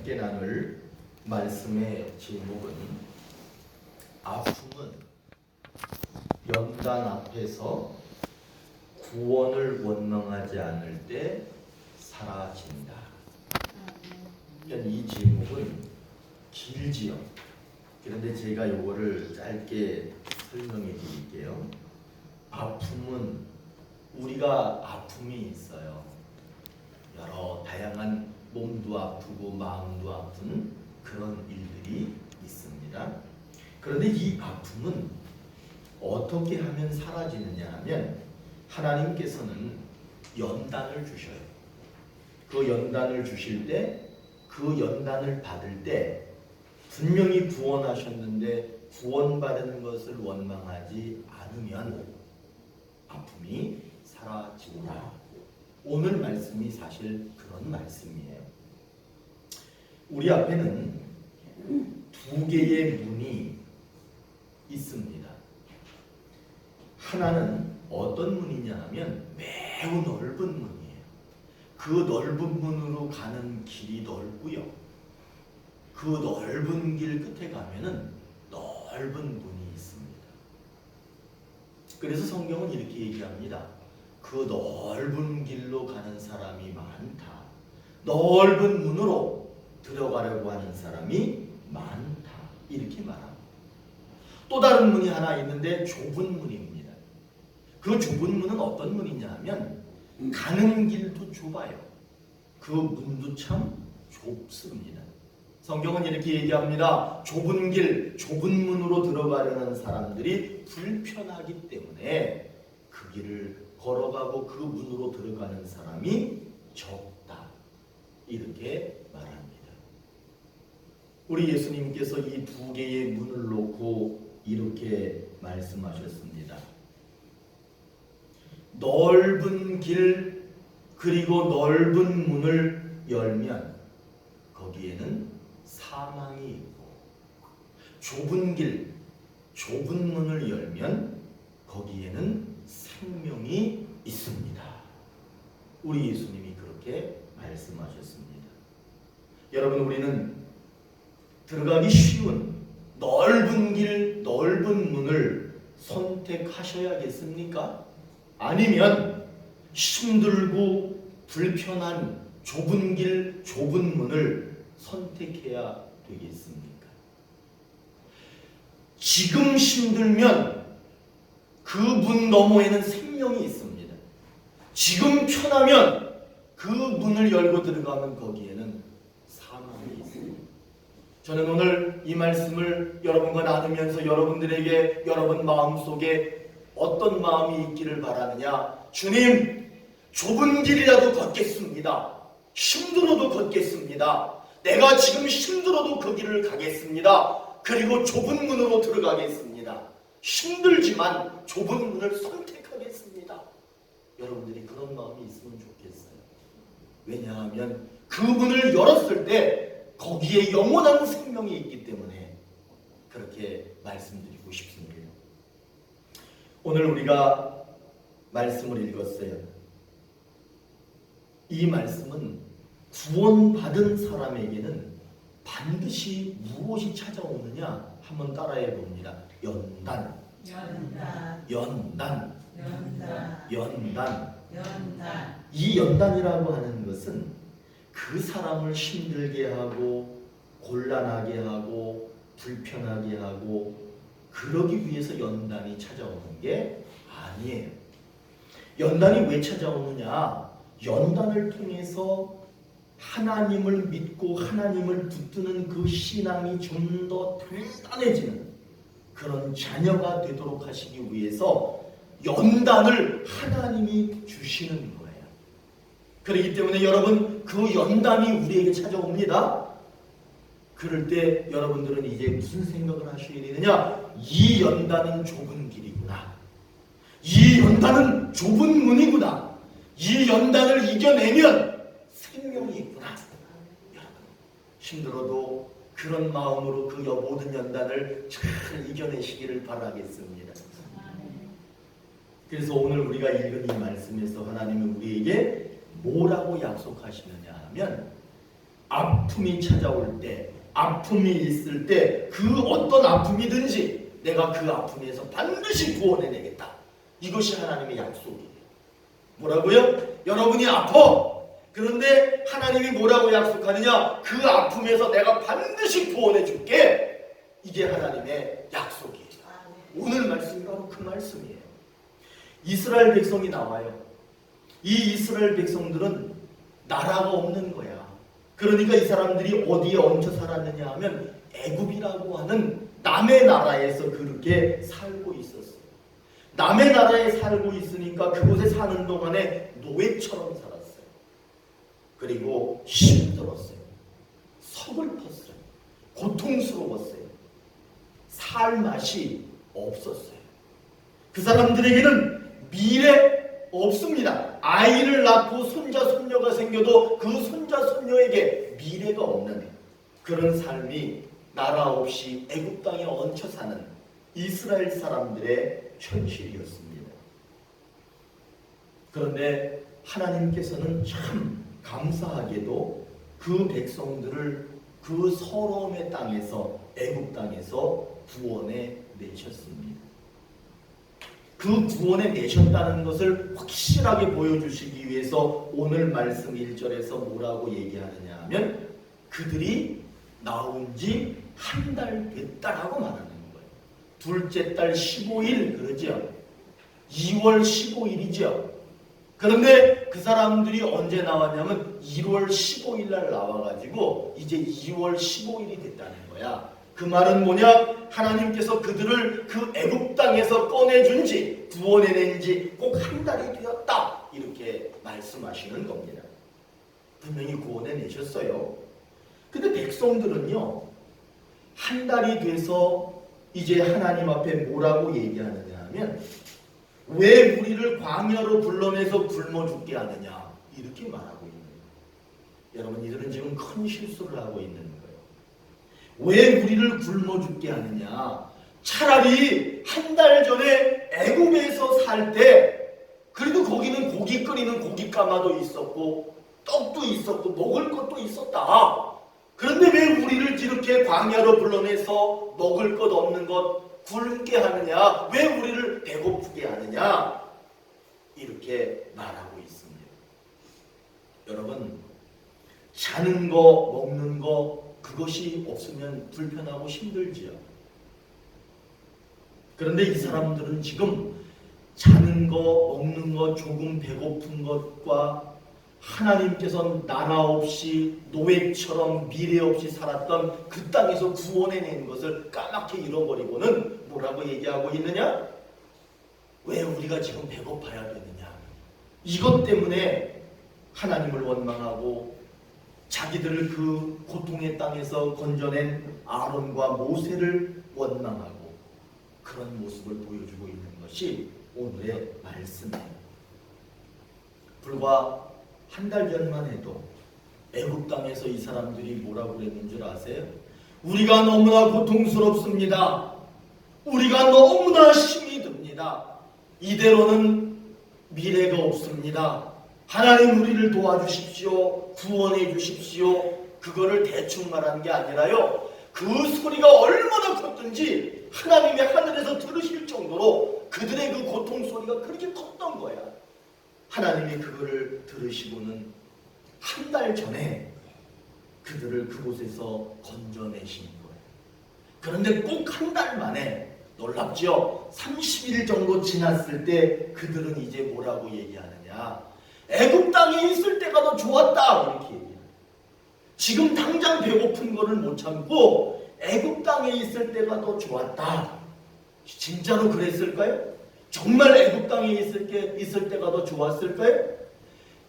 함께 나눌 말씀의 제목은 아픔은 연단 앞에서 구원을 원망하지 않을 때 사라진다. 이 제목은 길지요. 그런데 제가 이거를 짧게 설명해 드릴게요. 아픔은 우리가 아픔이 있어요. 여러 다양한 몸도 아프고 마음도 아픈 그런 일들이 있습니다. 그런데 이 아픔은 어떻게 하면 사라지느냐 하면 하나님께서는 연단을 주셔요. 그 연단을 주실 때 그 연단을 받을 때 분명히 구원하셨는데 구원받은 것을 원망하지 않으면 아픔이 사라진다. 오늘 말씀이 사실 그런 말씀이에요. 우리 앞에는 두 개의 문이 있습니다. 하나는 어떤 문이냐 하면 매우 넓은 문이에요. 그 넓은 문으로 가는 길이 넓고요. 그 넓은 길 끝에 가면은 넓은 문이 있습니다. 그래서 성경은 이렇게 얘기합니다. 그 넓은 길로 가는 사람이 많다. 넓은 문으로 들어가려고 하는 사람이 많다. 이렇게 말합니다. 또 다른 문이 하나 있는데 좁은 문입니다. 그 좁은 문은 어떤 문이냐 하면 가는 길도 좁아요. 그 문도 참 좁습니다. 성경은 이렇게 얘기합니다. 좁은 길, 좁은 문으로 들어가려는 사람들이 불편하기 때문에 그 길을 걸어가고 그 문으로 들어가는 사람이 적다. 이렇게 말합니다. 우리 예수님께서 이 두 개의 문을 놓고 이렇게 말씀하셨습니다. 넓은 길 그리고 넓은 문을 열면 거기에는 사망이 있고 좁은 길, 좁은 문을 열면 거기에는 생명이 있습니다. 우리 예수님이 그렇게 말씀하셨습니다. 여러분, 우리는 들어가기 쉬운 넓은 길, 넓은 문을 선택하셔야겠습니까? 아니면 힘들고 불편한 좁은 길, 좁은 문을 선택해야 되겠습니까? 지금 힘들면 그 문 너머에는 생명이 있습니다. 지금 편하면 그 문을 열고 들어가면 거기에는 사망이 있습니다. 저는 오늘 이 말씀을 여러분과 나누면서 여러분들에게 여러분 마음속에 어떤 마음이 있기를 바라느냐. 주님, 좁은 길이라도 걷겠습니다. 힘들어도 걷겠습니다. 내가 지금 힘들어도 그 길을 가겠습니다. 그리고 좁은 문으로 들어가겠습니다. 힘들지만 좁은 문을 선택하겠습니다. 여러분들이 그런 마음이 있으면 좋겠어요. 왜냐하면 그 문을 열었을 때 거기에 영원한 생명이 있기 때문에 그렇게 말씀드리고 싶습니다. 오늘 우리가 말씀을 읽었어요. 이 말씀은 구원받은 사람에게는 반드시 무엇이 찾아오느냐 한번 따라해 봅니다. 연단, 연단, 연단, 연단, 연단, 연단. 이 연단이라고 하는 것은 그 사람을 힘들게 하고 곤란하게 하고 불편하게 하고 그러기 위해서 연단이 찾아오는 게 아니에요. 연단이 왜 찾아오느냐? 연단을 통해서 하나님을 믿고 하나님을 붙드는 그 신앙이 좀 더 단단해지는 그런 자녀가 되도록 하시기 위해서 연단을 하나님이 주시는 거예요. 그렇기 때문에 여러분, 그 연단이 우리에게 찾아옵니다. 그럴 때 여러분들은 이제 무슨 생각을 하셔야 되느냐? 이 연단은 좁은 길이구나. 이 연단은 좁은 문이구나. 이 연단을 이겨내면 생명이 있구나. 여러분, 힘들어도 그런 마음으로 그 모든 연단을 잘 이겨내시기를 바라겠습니다. 그래서 오늘 우리가 읽은 이 말씀에서 하나님은 우리에게 뭐라고 약속하시느냐 하면 아픔이 찾아올 때, 아픔이 있을 때 그 어떤 아픔이든지 내가 그 아픔에서 반드시 구원해내겠다. 이것이 하나님의 약속이에요. 뭐라고요? 여러분이 아파. 그런데 하나님이 뭐라고 약속하느냐? 그 아픔에서 내가 반드시 구원해줄게. 이게 하나님의 약속이에요. 오늘 말씀이 바로 그 말씀이에요. 이스라엘 백성이 나와요. 이 이스라엘 백성들은 나라가 없는 거야. 그러니까 이 사람들이 어디에 얹혀 살았느냐 하면 애굽이라고 하는 남의 나라에서 그렇게 살고 있었어요. 남의 나라에 살고 있으니까 그곳에 사는 동안에 노예처럼 살았어요. 그리고 힘들었어요. 서글펐어요. 고통스러웠어요. 살 맛이 없었어요. 그 사람들에게는 미래 없습니다. 아이를 낳고 손자 손녀가 생겨도 그 손자 손녀에게 미래가 없는 그런 삶이 나라 없이 애굽 땅에 얹혀 사는 이스라엘 사람들의 현실이었습니다. 그런데 하나님께서는 참 감사하게도 그 백성들을 그 서러움의 땅에서 애굽 땅에서 구원해 내셨습니다. 그 구원해 내셨다는 것을 확실하게 보여주시기 위해서 오늘 말씀 1절에서 뭐라고 얘기하느냐 하면 그들이 나온 지 한 달 됐다라고 말하는 거예요. 둘째 달 15일 그러죠. 2월 15일이죠. 그런데 그 사람들이 언제 나왔냐면 1월 15일 날 나와가지고 이제 2월 15일이 됐다는 거야. 그 말은 뭐냐? 하나님께서 그들을 그 애굽 땅에서 꺼내준 지 구원해낸 지 꼭 한 달이 되었다. 이렇게 말씀하시는 겁니다. 분명히 구원해내셨어요. 근데 백성들은요. 한 달이 돼서 이제 하나님 앞에 뭐라고 얘기하느냐 하면 왜 우리를 광야로 불러내서 굶어 죽게 하느냐 이렇게 말하고 있는 거예요. 여러분 이들은 지금 큰 실수를 하고 있는 거예요. 왜 우리를 굶어 죽게 하느냐? 차라리 한 달 전에 애굽에서 살 때 그래도 거기는 고기 끓이는 고깃가마도 있었고 떡도 있었고 먹을 것도 있었다. 그런데 왜 우리를 이렇게 광야로 불러내서 먹을 것 없는 것 굶게 하느냐? 왜 우리를 배고프게 하느냐? 이렇게 말하고 있습니다. 여러분 자는 거 먹는 거 그것이 없으면 불편하고 힘들지요. 그런데 이 사람들은 지금 자는 거, 먹는 거, 조금 배고픈 것과 하나님께서 나라 없이 노예처럼 미래 없이 살았던 그 땅에서 구원해낸 것을 까맣게 잃어버리고는 뭐라고 얘기하고 있느냐? 왜 우리가 지금 배고파야 되느냐? 이것 때문에 하나님을 원망하고 자기들을 그 고통의 땅에서 건져낸 아론과 모세를 원망하고 그런 모습을 보여주고 있는 것이 오늘의 말씀이에요. 불과 한 달 전만 해도 애굽 땅에서 이 사람들이 뭐라고 그랬는 줄 아세요? 우리가 너무나 고통스럽습니다. 우리가 너무나 힘이 듭니다. 이대로는 미래가 없습니다. 하나님 우리를 도와주십시오. 구원해 주십시오. 그거를 대충 말하는 게 아니라요. 그 소리가 얼마나 컸든지 하나님의 하늘에서 들으실 정도로 그들의 그 고통 소리가 그렇게 컸던 거야. 하나님이 그거를 들으시고는 한 달 전에 그들을 그곳에서 건져내신 거예요. 그런데 꼭 한 달 만에 놀랍죠? 30일 정도 지났을 때 그들은 이제 뭐라고 얘기하느냐? 애굽 땅에 있을 때가 더 좋았다 이렇게 얘기해요. 지금 당장 배고픈 거를 못 참고 애굽 땅에 있을 때가 더 좋았다. 진짜로 그랬을까요? 정말 애굽 땅에 있을 때가 더 좋았을까요?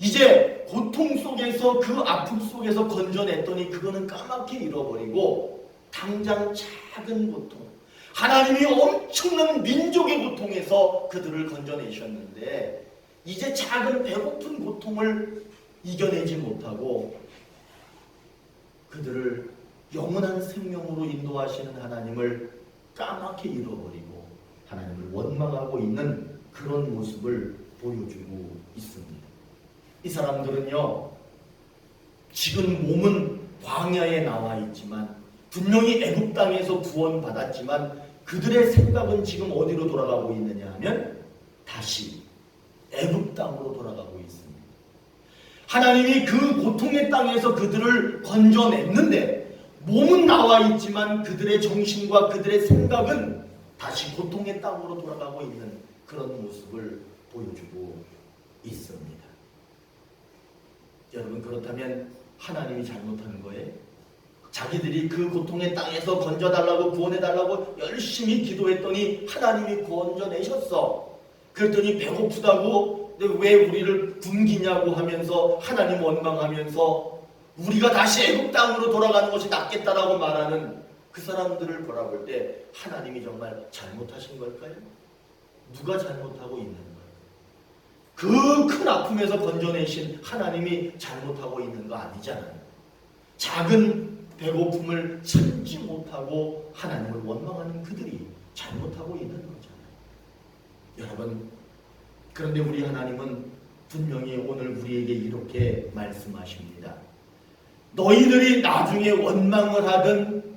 이제 고통 속에서 그 아픔 속에서 건져냈더니 그거는 까맣게 잃어버리고 당장 작은 고통, 하나님이 엄청난 민족의 고통에서 그들을 건져내셨는데 이제 작은 배고픈 고통을 이겨내지 못하고 그들을 영원한 생명으로 인도하시는 하나님을 까맣게 잃어버리고 하나님을 원망하고 있는 그런 모습을 보여주고 있습니다. 이 사람들은요, 지금 몸은 광야에 나와 있지만 분명히 애굽 땅에서 구원받았지만 그들의 생각은 지금 어디로 돌아가고 있느냐 하면 다시 애굽 땅으로 돌아가고 있습니다. 하나님이 그 고통의 땅에서 그들을 건져냈는데 몸은 나와 있지만 그들의 정신과 그들의 생각은 다시 고통의 땅으로 돌아가고 있는 그런 모습을 보여주고 있습니다. 여러분, 그렇다면 하나님이 잘못한 거예요? 자기들이 그 고통의 땅에서 건져달라고 구원해달라고 열심히 기도했더니 하나님이 건져내셨어. 그랬더니 배고프다고 왜 우리를 굶기냐고 하면서 하나님 원망하면서 우리가 다시 애굽 땅으로 돌아가는 것이 낫겠다라고 말하는 그 사람들을 바라볼 때 하나님이 정말 잘못하신 걸까요? 누가 잘못하고 있는 거예요? 그 큰 아픔에서 건져내신 하나님이 잘못하고 있는 거 아니잖아요. 작은 배고픔을 참지 못하고 하나님을 원망하는 그들이 잘못하고 있는 거잖아요. 여러분, 그런데 우리 하나님은 분명히 오늘 우리에게 이렇게 말씀하십니다. 너희들이 나중에 원망을 하든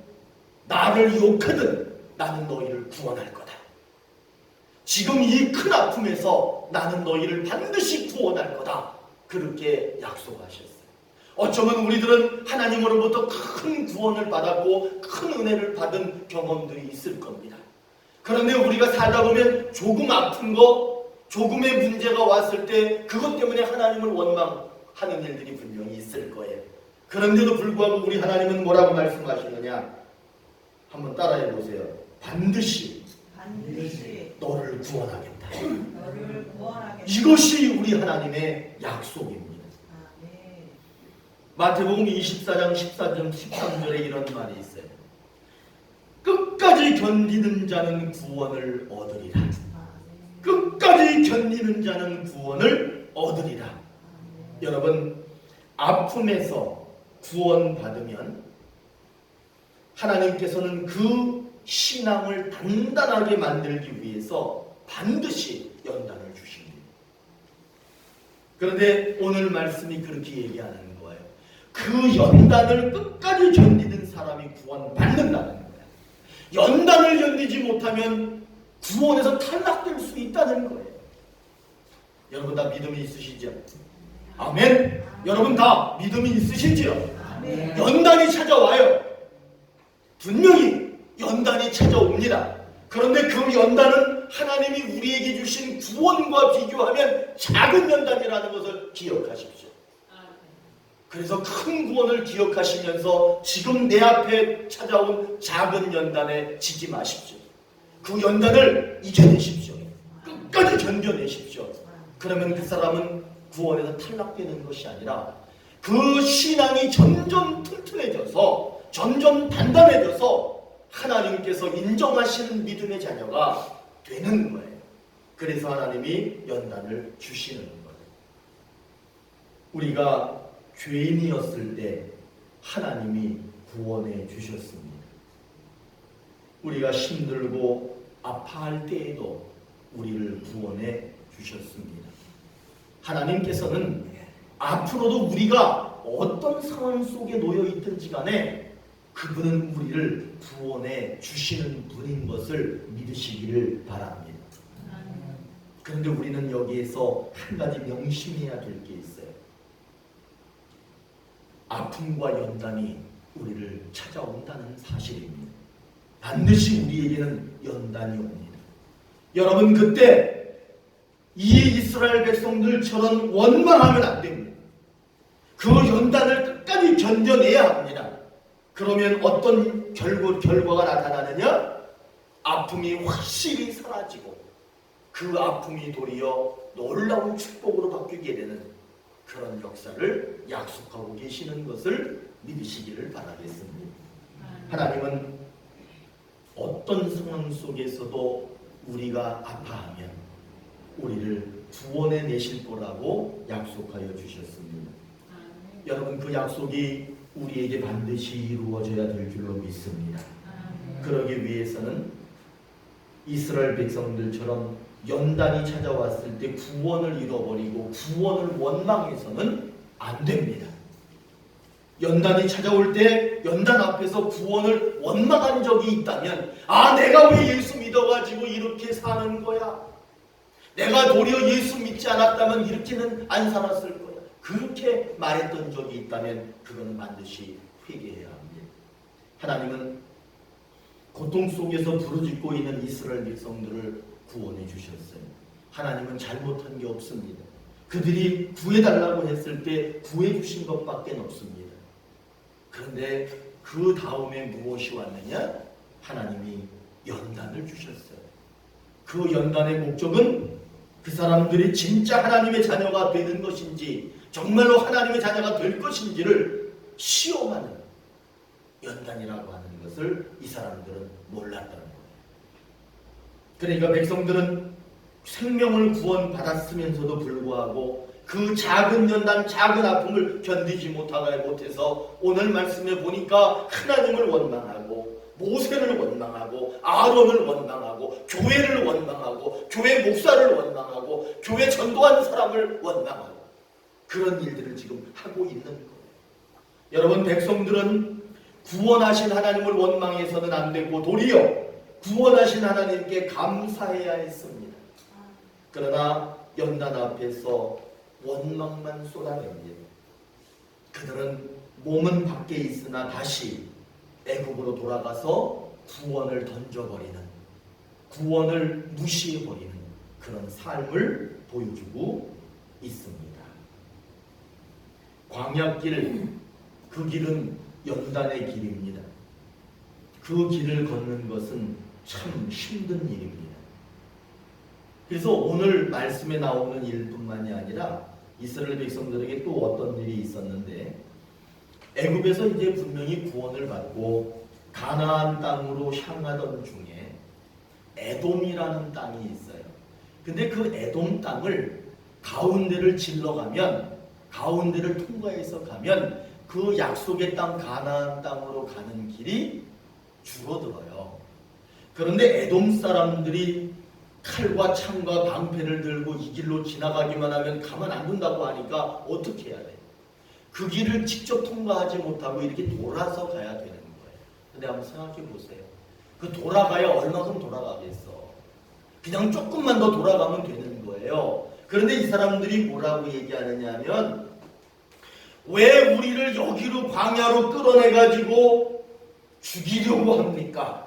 나를 욕하든 나는 너희를 구원할 거다. 지금 이 큰 아픔에서 나는 너희를 반드시 구원할 거다. 그렇게 약속하셨어요. 어쩌면 우리들은 하나님으로부터 큰 구원을 받았고 큰 은혜를 받은 경험들이 있을 겁니다. 그런데 우리가 살다 보면 조금 아픈 거, 조금의 문제가 왔을 때 그것 때문에 하나님을 원망하는 일들이 분명히 있을 거예요. 그런데도 불구하고 우리 하나님은 뭐라고 말씀하시느냐? 한번 따라해 보세요. 반드시 너를 구원하겠다. 이것이 우리 하나님의 약속입니다. 마태복음 24장 14절 13절에 이런 말이 있어요. 끝까지 견디는 자는 구원을 얻으리라. 끝까지 견디는 자는 구원을 얻으리라. 여러분, 아픔에서 구원받으면 하나님께서는 그 신앙을 단단하게 만들기 위해서 반드시 연단을 주십니다. 그런데 오늘 말씀이 그렇게 얘기하는 거예요. 그 연단을 끝까지 견디는 사람이 구원받는다는 거예요. 연단을 견디지 못하면 구원에서 탈락될 수 있다는 거예요. 여러분 다 믿음이 있으시죠? 아멘. 여러분 다 믿음이 있으시지요? 아멘. 연단이 찾아와요. 분명히 연단이 찾아옵니다. 그런데 그 연단은 하나님이 우리에게 주신 구원과 비교하면 작은 연단이라는 것을 기억하십시오. 그래서 큰 구원을 기억하시면서 지금 내 앞에 찾아온 작은 연단에 지지 마십시오. 그 연단을 이겨내십시오. 끝까지 견뎌내십시오. 그러면 그 사람은 구원에서 탈락되는 것이 아니라 그 신앙이 점점 튼튼해져서 점점 단단해져서 하나님께서 인정하시는 믿음의 자녀가 되는 거예요. 그래서 하나님이 연단을 주시는 거예요. 우리가 죄인이었을 때 하나님이 구원해 주셨습니다. 우리가 힘들고 아파할 때에도 우리를 구원해 주셨습니다. 하나님께서는 앞으로도 우리가 어떤 상황 속에 놓여 있든지 간에 그분은 우리를 구원해 주시는 분인 것을 믿으시기를 바랍니다. 그런데 우리는 여기에서 한 가지 명심해야 될 게 있어요. 아픔과 연단이 우리를 찾아온다는 사실입니다. 반드시 우리에게는 연단이 옵니다. 여러분, 그때 이 이스라엘 백성들처럼 원망하면 안 됩니다. 그 연단을 끝까지 견뎌내야 합니다. 그러면 어떤 결과가 나타나느냐? 아픔이 확실히 사라지고 그 아픔이 도리어 놀라운 축복으로 바뀌게 되는 그런 역사를 약속하고 계시는 것을 믿으시기를 바라겠습니다. 하나님은 어떤 상황 속에서도 우리가 아파하면 우리를 구원해 내실 거라고 약속하여 주셨습니다. 여러분, 그 약속이 우리에게 반드시 이루어져야 될 줄로 믿습니다. 그러기 위해서는 이스라엘 백성들처럼 연단이 찾아왔을 때 구원을 잃어버리고 구원을 원망해서는 안 됩니다. 연단이 찾아올 때 연단 앞에서 구원을 원망한 적이 있다면, 아, 내가 왜 예수 믿어가지고 이렇게 사는 거야? 내가 도리어 예수 믿지 않았다면 이렇게는 안 살았을 거야. 그렇게 말했던 적이 있다면 그거는 반드시 회개해야 합니다. 하나님은 고통 속에서 부르짖고 있는 이스라엘 백성들을 구원해 주셨어요. 하나님은 잘못한 게 없습니다. 그들이 구해달라고 했을 때 구해주신 것밖에 없습니다. 그런데 그 다음에 무엇이 왔느냐? 하나님이 연단을 주셨어요. 그 연단의 목적은 그 사람들이 진짜 하나님의 자녀가 되는 것인지, 정말로 하나님의 자녀가 될 것인지를 시험하는 연단이라고 하는 것을 이 사람들은 몰랐다는 거예요. 그러니까 백성들은 생명을 구원받았으면서도 불구하고 그 작은 연단, 작은 아픔을 견디지 못해서 오늘 말씀에 보니까 하나님을 원망하고, 모세를 원망하고, 아론을 원망하고, 교회를 원망하고, 교회 목사를 원망하고, 교회 전도하는 사람을 원망하고, 그런 일들을 지금 하고 있는 거예요. 여러분, 백성들은 구원하신 하나님을 원망해서는 안 되고 도리어 구원하신 하나님께 감사해야 했습니다. 그러나 연단 앞에서 원망만 쏟아냅니다. 그들은 몸은 밖에 있으나 다시 애굽으로 돌아가서 구원을 던져버리는, 구원을 무시해버리는 그런 삶을 보여주고 있습니다. 광야길, 그 길은 연단의 길입니다. 그 길을 걷는 것은 참 힘든 일입니다. 그래서 오늘 말씀에 나오는 일뿐만이 아니라 이스라엘 백성들에게 또 어떤 일이 있었는데, 애굽에서 이제 분명히 구원을 받고 가나안 땅으로 향하던 중에 에돔이라는 땅이 있어요. 근데 그 에돔 땅을 가운데를 질러가면, 가운데를 통과해서 가면 그 약속의 땅 가나안 땅으로 가는 길이 줄어들어요. 그런데 에돔 사람들이 칼과 창과 방패를 들고 이 길로 지나가기만 하면 가만 안 둔다고 하니까 어떻게 해야 돼? 그 길을 직접 통과하지 못하고 이렇게 돌아서 가야 되는 거예요. 근데 한번 생각해 보세요. 그 돌아가야 얼마큼 돌아가겠어? 그냥 조금만 더 돌아가면 되는 거예요. 그런데 이 사람들이 뭐라고 얘기하느냐 하면, 왜 우리를 여기로 광야로 끌어내가지고 죽이려고 합니까?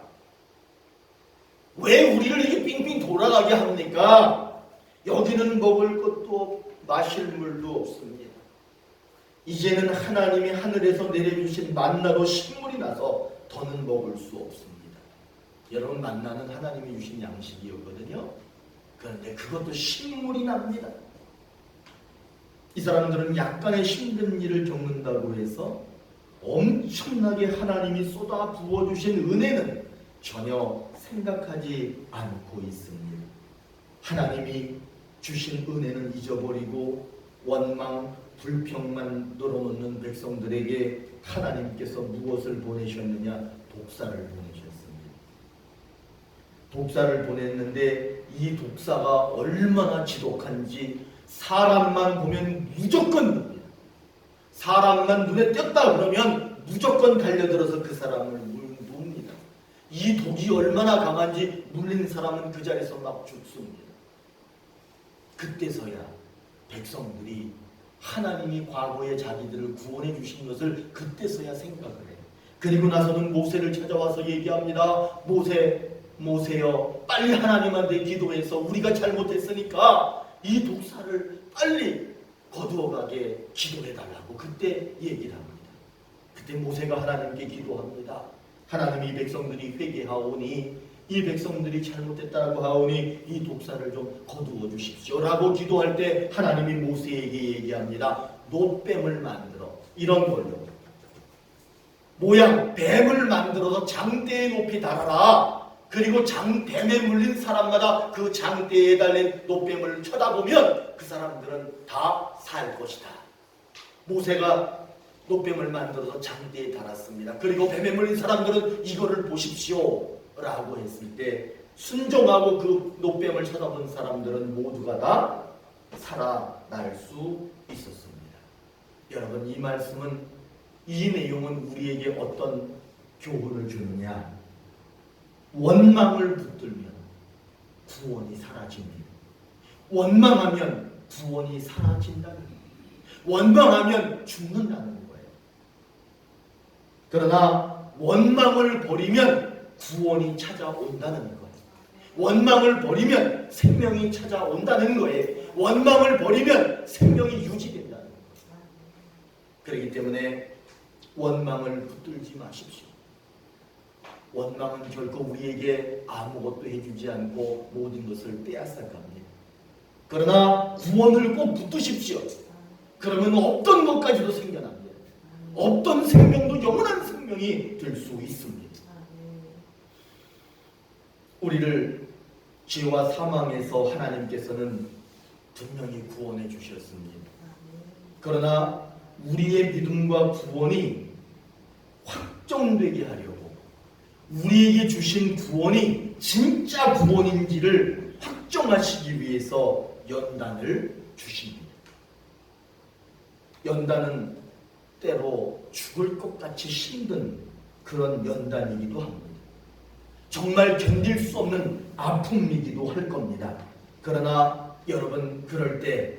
왜 우리를 이렇게 빙빙 돌아가게 합니까? 여기는 먹을 것도 마실 물도 없습니다. 이제는 하나님이 하늘에서 내려주신 만나로 식물이 나서 더는 먹을 수 없습니다. 여러분, 만나는 하나님이 주신 양식이었거든요. 그런데 그것도 식물이 납니다. 이 사람들은 약간의 힘든 일을 겪는다고 해서 엄청나게 하나님이 쏟아 부어주신 은혜는 전혀 생각하지 않고 있습니다. 하나님이 주신 은혜는 잊어버리고 원망, 불평만 늘어놓는 백성들에게 하나님께서 무엇을 보내셨느냐? 독사를 보내셨습니다. 독사를 보냈는데 이 독사가 얼마나 지독한지 사람만 보면 무조건 눕니다. 사람만 눈에 띄었다 그러면 무조건 달려들어서 그 사람을 눕니다. 이 독이 얼마나 강한지 물린 사람은 그 자리에서 막 죽습니다. 그때서야 백성들이 하나님이 과거에 자기들을 구원해 주신 것을 그때서야 생각을 해요. 그리고 나서는 모세를 찾아와서 얘기합니다. 모세여, 빨리 하나님한테 기도해서 우리가 잘못했으니까 이 독사를 빨리 거두어가게 기도해달라고 그때 얘기를 합니다. 그때 모세가 하나님께 기도합니다. 하나님이 이 백성들이 회개하오니, 이 백성들이 잘못했다고 하오니 이 독사를 좀 거두어 주십시오 라고 기도할 때 하나님이 모세에게 얘기합니다. 놋뱀을 만들어, 이런 걸로 모양 뱀을 만들어서 장대에 높이 달아라. 그리고 뱀에 물린 사람마다 그 장대에 달린 놋뱀을 쳐다보면 그 사람들은 다 살 것이다. 모세가 놋뱀을 만들어서 장대에 달았습니다. 그리고 뱀에 물린 사람들은 이거를 보십시오 라고 했을 때 순종하고 그 놋뱀을 쳐다본 사람들은 모두가 다 살아날 수 있었습니다. 여러분, 이 말씀은 이 내용은 우리에게 어떤 교훈을 주느냐? 원망을 붙들면 구원이 사라집니다. 원망하면 구원이 사라진다는 거예요. 원망하면 죽는다는 거예요. 그러나 원망을 버리면 구원이 찾아온다는 거예요. 원망을 버리면 생명이 찾아온다는 거예요. 원망을 버리면 생명이 유지된다는 거예요. 그렇기 때문에 원망을 붙들지 마십시오. 원망은 결코 우리에게 아무것도 해주지 않고 모든 것을 빼앗아 갑니다. 그러나 구원을 꼭 붙드십시오. 그러면 없던 것까지도 생겨납니다. 없던 생명도 영원한 생명이 될 수 있습니다. 우리를 죄와 사망에서 하나님께서는 분명히 구원해 주셨습니다. 그러나 우리의 믿음과 구원이 확정되게 하려고 우리에게 주신 구원이 진짜 구원인지를 확정하시기 위해서 연단을 주십니다. 연단은 때로 죽을 것 같이 힘든 그런 연단이기도 합니다. 정말 견딜 수 없는 아픔이기도 할 겁니다. 그러나 여러분, 그럴 때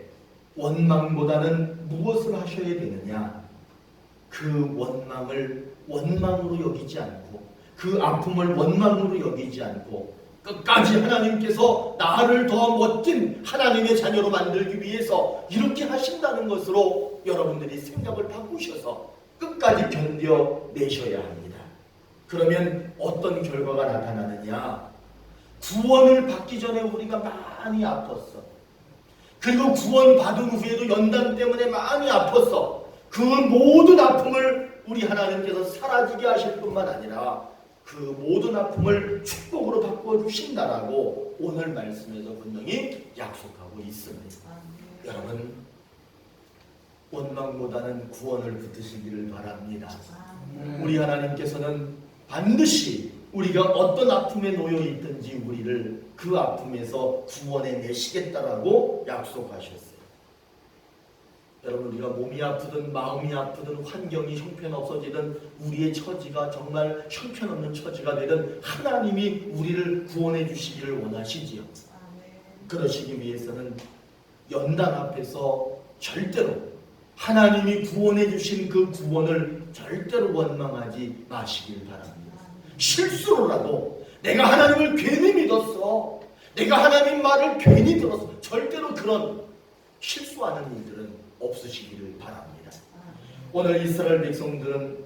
원망보다는 무엇을 하셔야 되느냐? 그 원망을 원망으로 여기지 않고 그 아픔을 원망으로 여기지 않고 끝까지 하나님께서 나를 더 멋진 하나님의 자녀로 만들기 위해서 이렇게 하신다는 것으로 여러분들이 생각을 바꾸셔서 끝까지 견뎌내셔야 합니다. 그러면 어떤 결과가 나타나느냐? 구원을 받기 전에 우리가 많이 아팠어. 그리고 구원 받은 후에도 연단 때문에 많이 아팠어. 그 모든 아픔을 우리 하나님께서 사라지게 하실 뿐만 아니라 그 모든 아픔을 축복으로 바꿔주신다라고 오늘 말씀에서 분명히 약속하고 있습니다. 여러분, 원망보다는 구원을 붙드시기를 바랍니다. 우리 하나님께서는 반드시 우리가 어떤 아픔에 놓여 있든지 우리를 그 아픔에서 구원해 내시겠다라고 약속하셨어요. 여러분, 우리가 몸이 아프든 마음이 아프든 환경이 형편없어지든 우리의 처지가 정말 형편없는 처지가 되든 하나님이 우리를 구원해 주시기를 원하시지요. 그러시기 위해서는 연단 앞에서 절대로 하나님이 구원해 주신 그 구원을 절대로 원망하지 마시길 바랍니다. 실수로라도 내가 하나님을 괜히 믿었어, 내가 하나님 말을 괜히 들었어, 절대로 그런 실수하는 일들은 없으시기를 바랍니다. 오늘 이스라엘 백성들은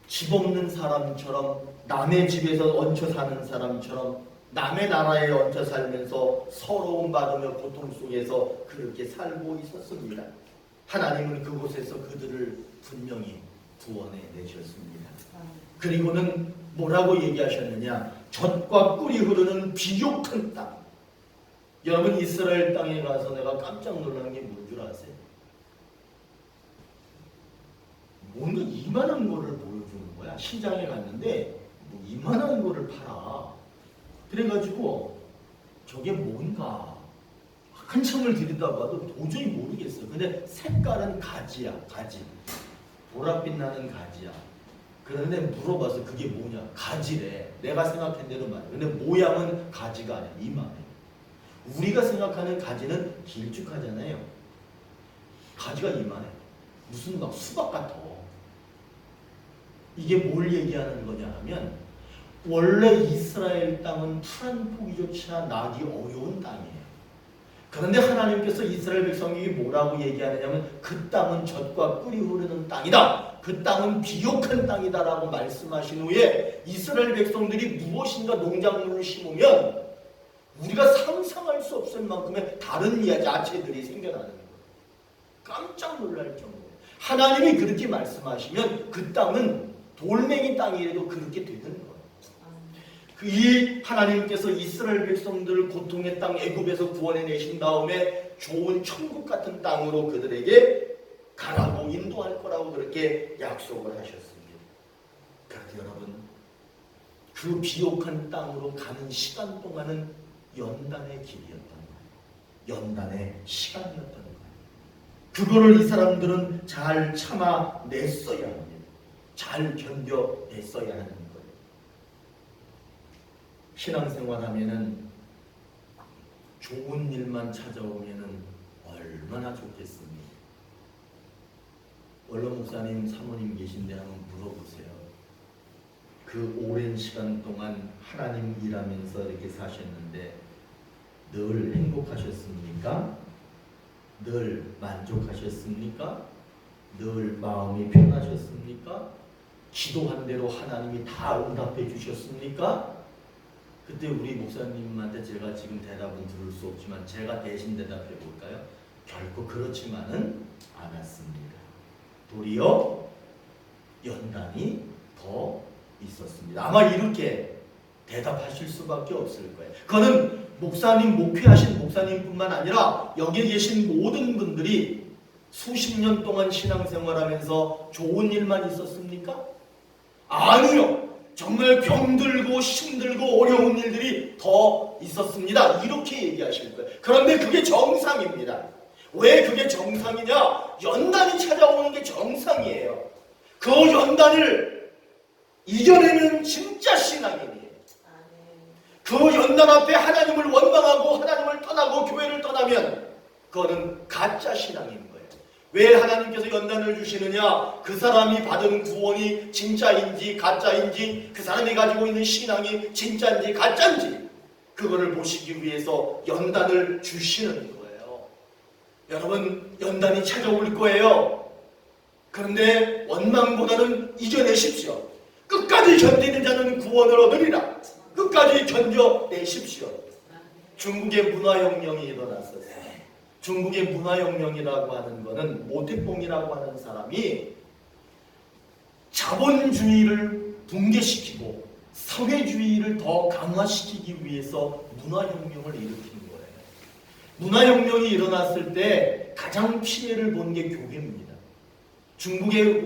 집 없는 사람처럼, 남의 집에서 얹혀 사는 사람처럼, 남의 나라에 얹혀 살면서 서러움 받으며 고통 속에서 그렇게 살고 있었습니다. 하나님은 그곳에서 그들을 분명히 구원해 내셨습니다. 그리고는 뭐라고 얘기하셨느냐? 젖과 꿀이 흐르는 비옥한 땅. 여러분, 이스라엘 땅에 가서 내가 깜짝 놀란 게 뭔 줄 아세요? 뭔가 이만한 거를 보여주는 거야. 시장에 갔는데 뭐 이만한 거를 팔아. 그래가지고 저게 뭔가 한참을 들여다봐도 도저히 모르겠어요. 근데 색깔은 가지야, 가지. 보랏빛 나는 가지야. 그런데 물어봐서 그게 뭐냐? 가지래. 내가 생각한 대로 말이야. 근데 모양은 가지가 아니야. 이만해. 우리가 생각하는 가지는 길쭉하잖아요. 가지가 이만해. 무슨 막 수박 같아. 이게 뭘 얘기하는 거냐 하면 원래 이스라엘 땅은 풀 한 포기조차 나기 어려운 땅이에요. 그런데 하나님께서 이스라엘 백성에게 뭐라고 얘기하느냐면 그 땅은 젖과 꿀이 흐르는 땅이다. 그 땅은 비옥한 땅이다 라고 말씀하신 후에 이스라엘 백성들이 무엇인가 농작물을 심으면 우리가 상상할 수 없을 만큼의 다른 야채들이 생겨나는 거예요. 깜짝 놀랄 정도로. 하나님이 그렇게 말씀하시면 그 땅은 돌멩이 땅이라도 그렇게 되는 거예요. 이 하나님께서 이스라엘 백성들을 고통의 땅 애굽에서 구원해 내신 다음에 좋은 천국 같은 땅으로 그들에게 가라고 인도할 거라고 그렇게 약속을 하셨습니다. 그런데 여러분, 그 비옥한 땅으로 가는 시간 동안은 연단의 길이었던 거예요. 연단의 시간이었던 거예요. 그거를 이 사람들은 잘 참아냈어야 합니다. 잘 견뎌냈어야 하는 거예요. 신앙생활 하면은 좋은 일만 찾아오면은 얼마나 좋겠습니까? 원로 목사님, 사모님 계신데 한번 물어보세요. 그 오랜 시간 동안 하나님 일하면서 이렇게 사셨는데 늘 행복하셨습니까? 늘 만족하셨습니까? 늘 마음이 편하셨습니까? 기도한 대로 하나님이 다 응답해 주셨습니까? 그때 우리 목사님한테 제가 지금 대답은 들을 수 없지만 제가 대신 대답해 볼까요? 결코 그렇지만은 않았습니다. 도리어 연단이 더 있었습니다. 아마 이렇게 대답하실 수밖에 없을 거예요. 그거는 목사님, 목회하신 목사님뿐만 아니라 여기에 계신 모든 분들이 수십 년 동안 신앙생활하면서 좋은 일만 있었습니까? 아니요. 정말 병들고 힘들고 어려운 일들이 더 있었습니다. 이렇게 얘기하실 거예요. 그런데 그게 정상입니다. 왜 그게 정상이냐? 연단이 찾아오는 게 정상이에요. 그 연단을 이겨내는 진짜 신앙인이에요. 그 연단 앞에 하나님을 원망하고 하나님을 떠나고 교회를 떠나면 그거는 가짜 신앙인 거예요. 왜 하나님께서 연단을 주시느냐? 그 사람이 받은 구원이 진짜인지 가짜인지, 그 사람이 가지고 있는 신앙이 진짜인지 가짜인지 그거를 보시기 위해서 연단을 주시는 거예요. 여러분, 연단이 찾아올 거예요. 그런데 원망보다는 이겨내십시오. 끝까지 견디는 자는 구원을 얻으리라. 끝까지 견뎌내십시오. 중국의 문화혁명이 일어났었어요. 중국의 문화혁명이라고 하는 것은 모택동이라고 하는 사람이 자본주의를 붕괴시키고 사회주의를 더 강화시키기 위해서 문화혁명을 일으킨 거예요. 문화혁명이 일어났을 때 가장 피해를 본 게 교회입니다.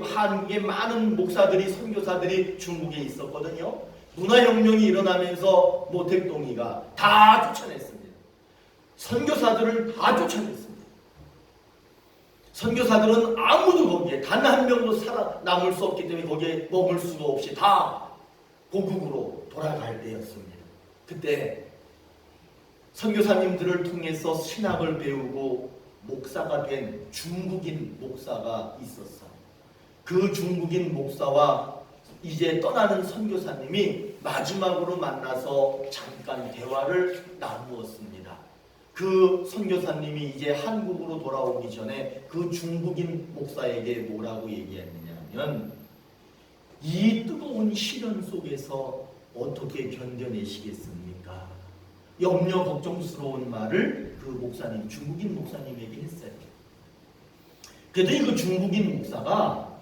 한국의 많은 목사들이, 선교사들이 중국에 있었거든요. 문화혁명이 일어나면서 모택동이가 다 쫓아냈습니다. 선교사들을 다 쫓아냈습니다. 선교사들은 아무도 거기에 단 한 명도 살아남을 수 없기 때문에 거기에 머물 수도 없이 다 고국으로 돌아갈 때였습니다. 그때 선교사님들을 통해서 신학을 배우고 목사가 된 중국인 목사가 있었어요. 그 중국인 목사와 이제 떠나는 선교사님이 마지막으로 만나서 잠깐 대화를 나누었습니다. 그 선교사님이 이제 한국으로 돌아오기 전에 그 중국인 목사에게 뭐라고 얘기했느냐면, 이 뜨거운 시련 속에서 어떻게 견뎌내시겠습니까? 염려 걱정스러운 말을 그 목사님, 중국인 목사님에게 했어요. 그랬더니 그 중국인 목사가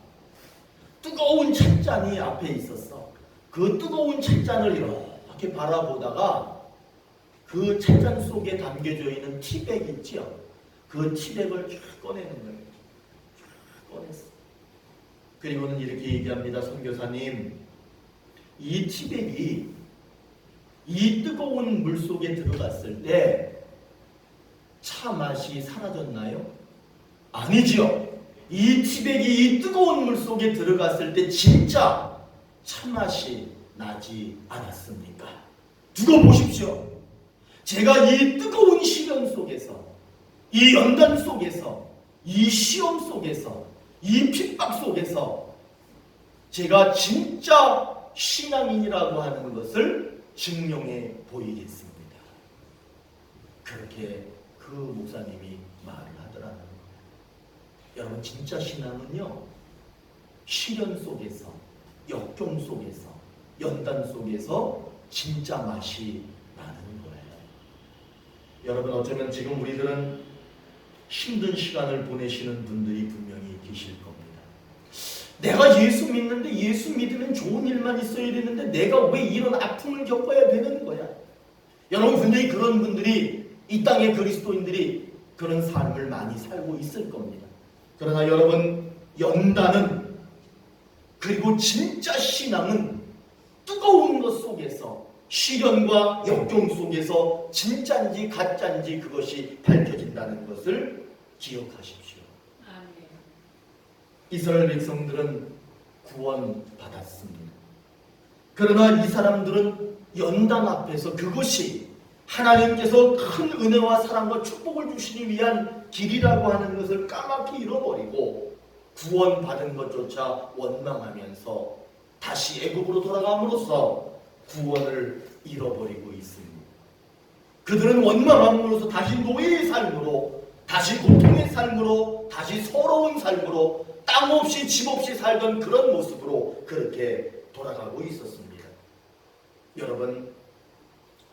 뜨거운 찻잔이 앞에 있었어. 그 뜨거운 찻잔을 이렇게 바라보다가 그 찻잔 속에 담겨져 있는 티백 있죠? 그 티백을 쫙 꺼내는 거예요. 쫙 꺼냈어. 그리고는 이렇게 얘기합니다. 선교사님, 이 티백이 이 뜨거운 물 속에 들어갔을 때 차 맛이 사라졌나요? 아니죠. 이 티백이 이 뜨거운 물 속에 들어갔을 때 진짜 차 맛이 나지 않았습니까? 두고 보십시오. 제가 이 뜨거운 시련 속에서, 이 연단 속에서, 이 시험 속에서, 이 핍박 속에서 제가 진짜 신앙인이라고 하는 것을 증명해 보이겠습니다. 그렇게 그 목사님이 말을 하더라는 거예요. 여러분, 진짜 신앙은요, 시련 속에서, 역경 속에서, 연단 속에서 진짜 맛이 나는 거예요. 여러분, 어쩌면 지금 우리들은 힘든 시간을 보내시는 분들이 분명히 계실 겁니다. 내가 예수 믿는데, 예수 믿으면 좋은 일만 있어야 되는데 내가 왜 이런 아픔을 겪어야 되는 거야? 여러분, 분명히 그런 분들이, 이 땅의 그리스도인들이 그런 삶을 많이 살고 있을 겁니다. 그러나 여러분, 연단은, 그리고 진짜 신앙은 뜨거운 것 속에서, 시련과 역경 속에서 진짜인지 가짜인지 그것이 밝혀진다는 것을 기억하십시오. 이스라엘 백성들은 구원받았습니다. 그러나 이 사람들은 연단 앞에서 그것이 하나님께서 큰 은혜와 사랑과 축복을 주시기 위한 길이라고 하는 것을 까맣게 잃어버리고 구원받은 것조차 원망하면서 다시 애굽으로 돌아감으로써 구원을 잃어버리고 있습니다. 그들은 원망함으로써 다시 노예의 삶으로, 다시 고통의 삶으로, 다시 서러운 삶으로, 땅 없이 집 없이 살던 그런 모습으로 그렇게 돌아가고 있었습니다. 여러분,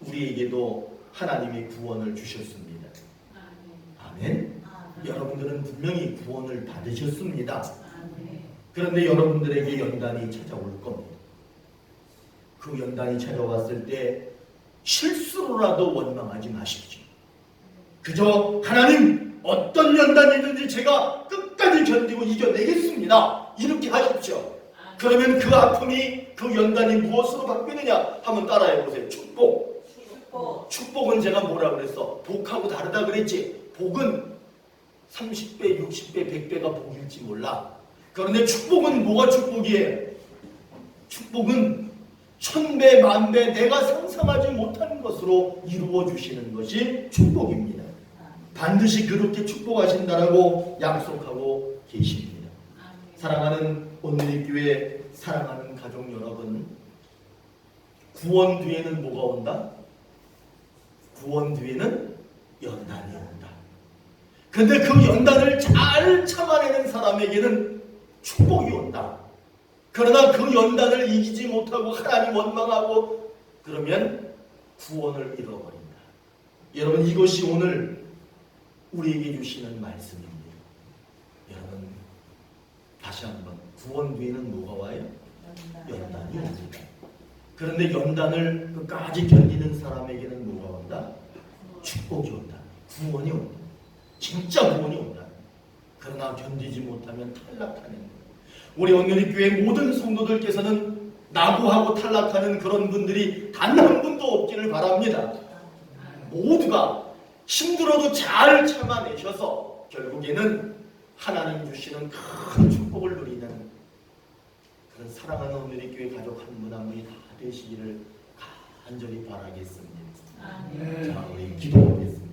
우리에게도 하나님이 구원을 주셨습니다. 아멘. 여러분들은 분명히 구원을 받으셨습니다. 그런데 여러분들에게 연단이 찾아올 겁니다. 그 연단이 찾아왔을 때 실수로라도 원망하지 마십시오. 그저 하나님, 어떤 연단이든지 제가 끝까지 견디고 이겨내겠습니다, 이렇게 하십시오. 그러면 그 아픔이, 그 연단이 무엇으로 바뀌느냐 한번 따라해보세요. 축복. 축복은 제가 뭐라 그랬어? 복하고 다르다 그랬지. 복은 30배, 60배, 100배가 복일지 몰라. 그런데 축복은 뭐가 축복이에요? 축복은 1000배, 10,000배 내가 상상하지 못하는 것으로 이루어 주시는 것이 축복입니다. 반드시 그렇게 축복하신다라고 약속하고 계십니다. 사랑하는 오늘의 교회, 사랑하는 가족 여러분, 구원 뒤에는 뭐가 온다? 구원 뒤에는 연단이 온다. 근데 그 연단을 잘 참아내는 사람에게는 축복이 온다. 그러나 그 연단을 이기지 못하고 하나님 원망하고 그러면 구원을 잃어버린다. 여러분, 이것이 오늘 우리에게 주시는 말씀입니다. 여러분, 다시 한번, 구원 뒤에는 뭐가 와요? 연단이 옵니다. 그런데 연단을 끝까지 견디는 사람에게는 뭐가 온다? 축복이 온다. 구원이 온다. 진짜 구원이 온다. 그러나 견디지 못하면 탈락하는 거예요. 우리 오늘의 교회 모든 성도들께서는 낙오하고 탈락하는 그런 분들이 단 한 분도 없기를 바랍니다. 모두가 힘들어도 잘 참아내셔서 결국에는 하나님 주시는 큰 축복을 누리는 그런 사랑하는 오늘의 교회 가족 한 분 한 분이 다 되시기를 간절히 바라겠습니다. 자, 우리 기도하겠습니다.